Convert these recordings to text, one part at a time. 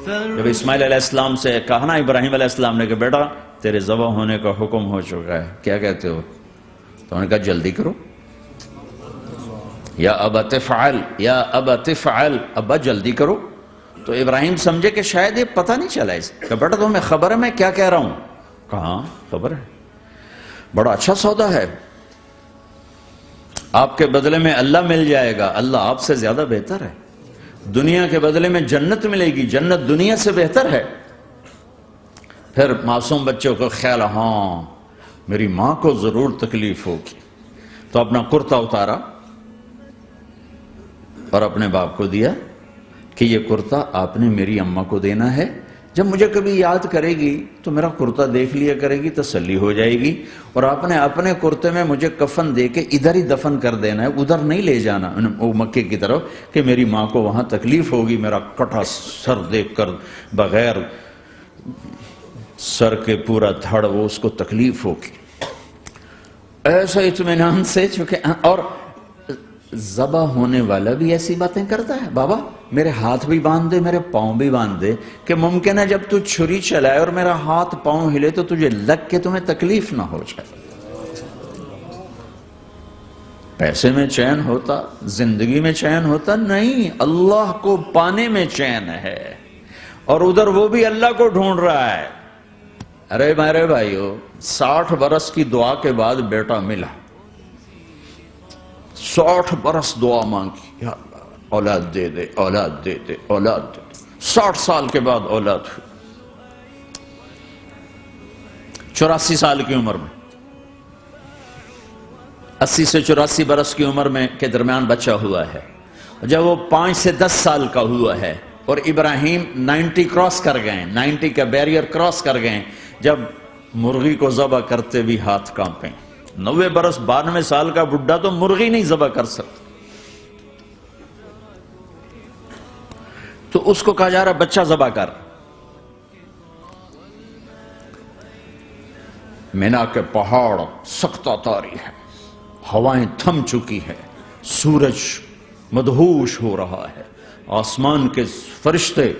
جب اسماعیل علیہ السلام سے کہا نا ابراہیم علیہ السلام نے کہ بیٹا تیرے ذبح ہونے کا حکم ہو چکا ہے، کیا کہتے ہو؟ تو انہوں نے کہا جلدی کرو، یا ابا تفعل، یا ابا تفعل، ابا جلدی کرو۔ تو ابراہیم سمجھے کہ شاید یہ پتہ نہیں چلا اس کہ بیٹا تمہیں خبر ہے میں کیا کہہ رہا ہوں؟ کہاں خبر ہے، بڑا اچھا سودا ہے، آپ کے بدلے میں اللہ مل جائے گا، اللہ آپ سے زیادہ بہتر ہے، دنیا کے بدلے میں جنت ملے گی، جنت دنیا سے بہتر ہے۔ پھر معصوم بچوں کو خیال، ہاں میری ماں کو ضرور تکلیف ہوگی، تو اپنا کرتا اتارا اور اپنے باپ کو دیا کہ یہ کرتا آپ نے میری اماں کو دینا ہے، جب مجھے کبھی یاد کرے گی تو میرا کرتا دیکھ لیا کرے گی، تسلی ہو جائے گی، اور آپ نے اپنے کرتے میں مجھے کفن دے کے ادھر ہی دفن کر دینا ہے، ادھر نہیں لے جانا وہ مکے کی طرف کہ میری ماں کو وہاں تکلیف ہوگی، میرا کٹا سر دیکھ کر بغیر سر کے پورا دھڑ وہ اس کو تکلیف ہوگی۔ ایسا اطمینان سے، چونکہ اور ذبح ہونے والا بھی ایسی باتیں کرتا ہے، بابا میرے ہاتھ بھی باندھ دے میرے پاؤں بھی باندھ دے، کہ ممکن ہے جب تو چھری چلائے اور میرا ہاتھ پاؤں ہلے تو تجھے لگ کے تمہیں تکلیف نہ ہو جائے۔ پیسے میں چین ہوتا، زندگی میں چین ہوتا نہیں، اللہ کو پانے میں چین ہے، اور ادھر وہ بھی اللہ کو ڈھونڈ رہا ہے۔ ارے میرے بھائیو، 60 برس کی دعا کے بعد بیٹا ملا، 60 برس دعا مانگی، یا اللہ اولاد دے دے، اولاد دے دے، اولاد دے دے، 60 سال کے بعد اولاد ہوئی، 84 سال کی عمر میں، 80 سے 84 برس کی عمر میں کے درمیان بچہ ہوا ہے۔ جب وہ 5 سے 10 سال کا ہوا ہے اور ابراہیم 90 کراس کر گئے، 90 کا بیریئر کراس کر گئے، جب مرغی کو ذبح کرتے بھی ہاتھ کانپیں، 90 برس 92 سال کا بڈھا تو مرغی نہیں ذبح کر سکتا، تو اس کو کہا جا رہا بچہ ذبح کر۔ مینا کے پہاڑ سختہ تاری ہے، ہوائیں تھم چکی ہے، سورج مدہوش ہو رہا ہے، آسمان کے فرشتے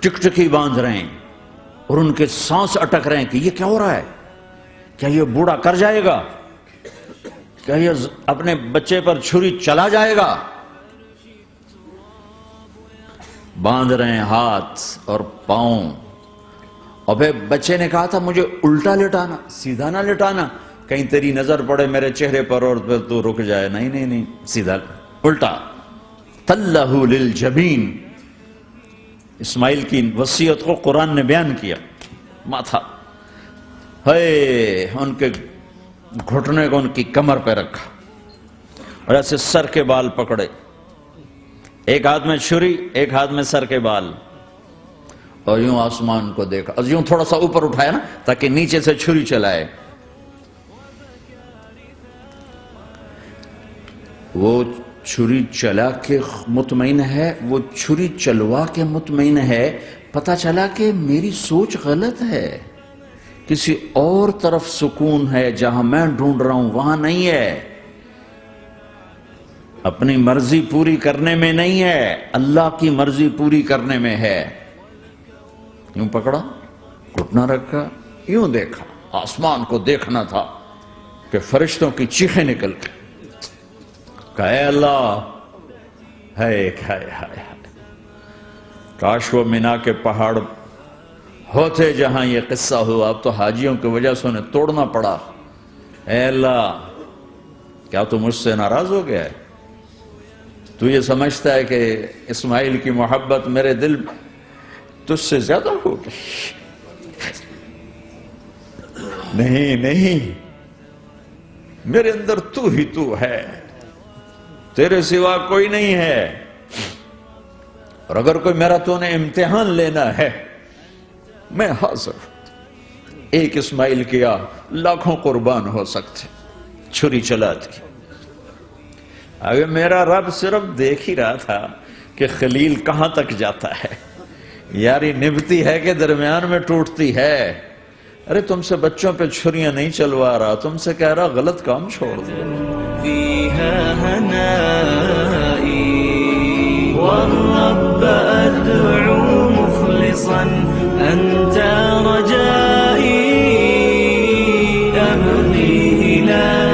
ٹکٹکی باندھ رہے ہیں اور ان کے سانس اٹک رہے ہیں کہ یہ کیا ہو رہا ہے، کیا یہ بوڑھا کر جائے گا، کیا یہ اپنے بچے پر چھری چلا جائے گا؟ باندھ رہے ہیں ہاتھ اور پاؤں، اور پھر بچے نے کہا تھا مجھے الٹا لٹانا، سیدھا نہ لٹانا، کہیں تیری نظر پڑے میرے چہرے پر اور پھر تو رک جائے، نہیں نہیں نہیں، سیدھا الٹا۔ تلہ للجبین، اسماعیل کی وصیت کو قرآن نے بیان کیا، ماتھا ہے ان کے گھٹنے کو ان کی کمر پہ رکھا اور ایسے سر کے بال پکڑے، ایک ہاتھ میں چھری ایک ہاتھ میں سر کے بال، اور یوں آسمان کو دیکھا، اور یوں تھوڑا سا اوپر اٹھایا نا تاکہ نیچے سے چھری چلائے۔ وہ چھری چلا کے مطمئن ہے، وہ چھری چلوا کے مطمئن ہے، پتہ چلا کہ میری سوچ غلط ہے، کسی اور طرف سکون ہے، جہاں میں ڈھونڈ رہا ہوں وہاں نہیں ہے، اپنی مرضی پوری کرنے میں نہیں ہے، اللہ کی مرضی پوری کرنے میں ہے۔ یوں پکڑا، گھٹنا رکھا، یوں دیکھا، آسمان کو دیکھنا تھا کہ فرشتوں کی چیخیں نکل گئی، کہا اے اللہ، ہائے ہائے ہائے، کاش وہ مینا کے پہاڑ ہوتے جہاں یہ قصہ ہوا، اب تو حاجیوں کی وجہ سے انہیں توڑنا پڑا۔ اے اللہ، کیا تو مجھ سے ناراض ہو گیا ہے؟ تو یہ سمجھتا ہے کہ اسماعیل کی محبت میرے دل تجھ سے زیادہ ہو گئی؟ نہیں نہیں، میرے اندر تو ہی تو ہے، تیرے سوا کوئی نہیں ہے، اور اگر کوئی میرا تو نے امتحان لینا ہے میں حاضر۔ ایک اسماعیل کیا لاکھوں قربان ہو سکتے، چھری چلا دی۔ اگر میرا رب صرف دیکھ ہی رہا تھا کہ خلیل کہاں تک جاتا ہے، یاری نبھتی ہے کہ درمیان میں ٹوٹتی ہے۔ ارے تم سے بچوں پہ چھریاں نہیں چلوا رہا، تم سے کہہ رہا غلط کام چھوڑ دو۔ فیہا ہنائی والرب ادعو أنت رجائي أبغي إلهي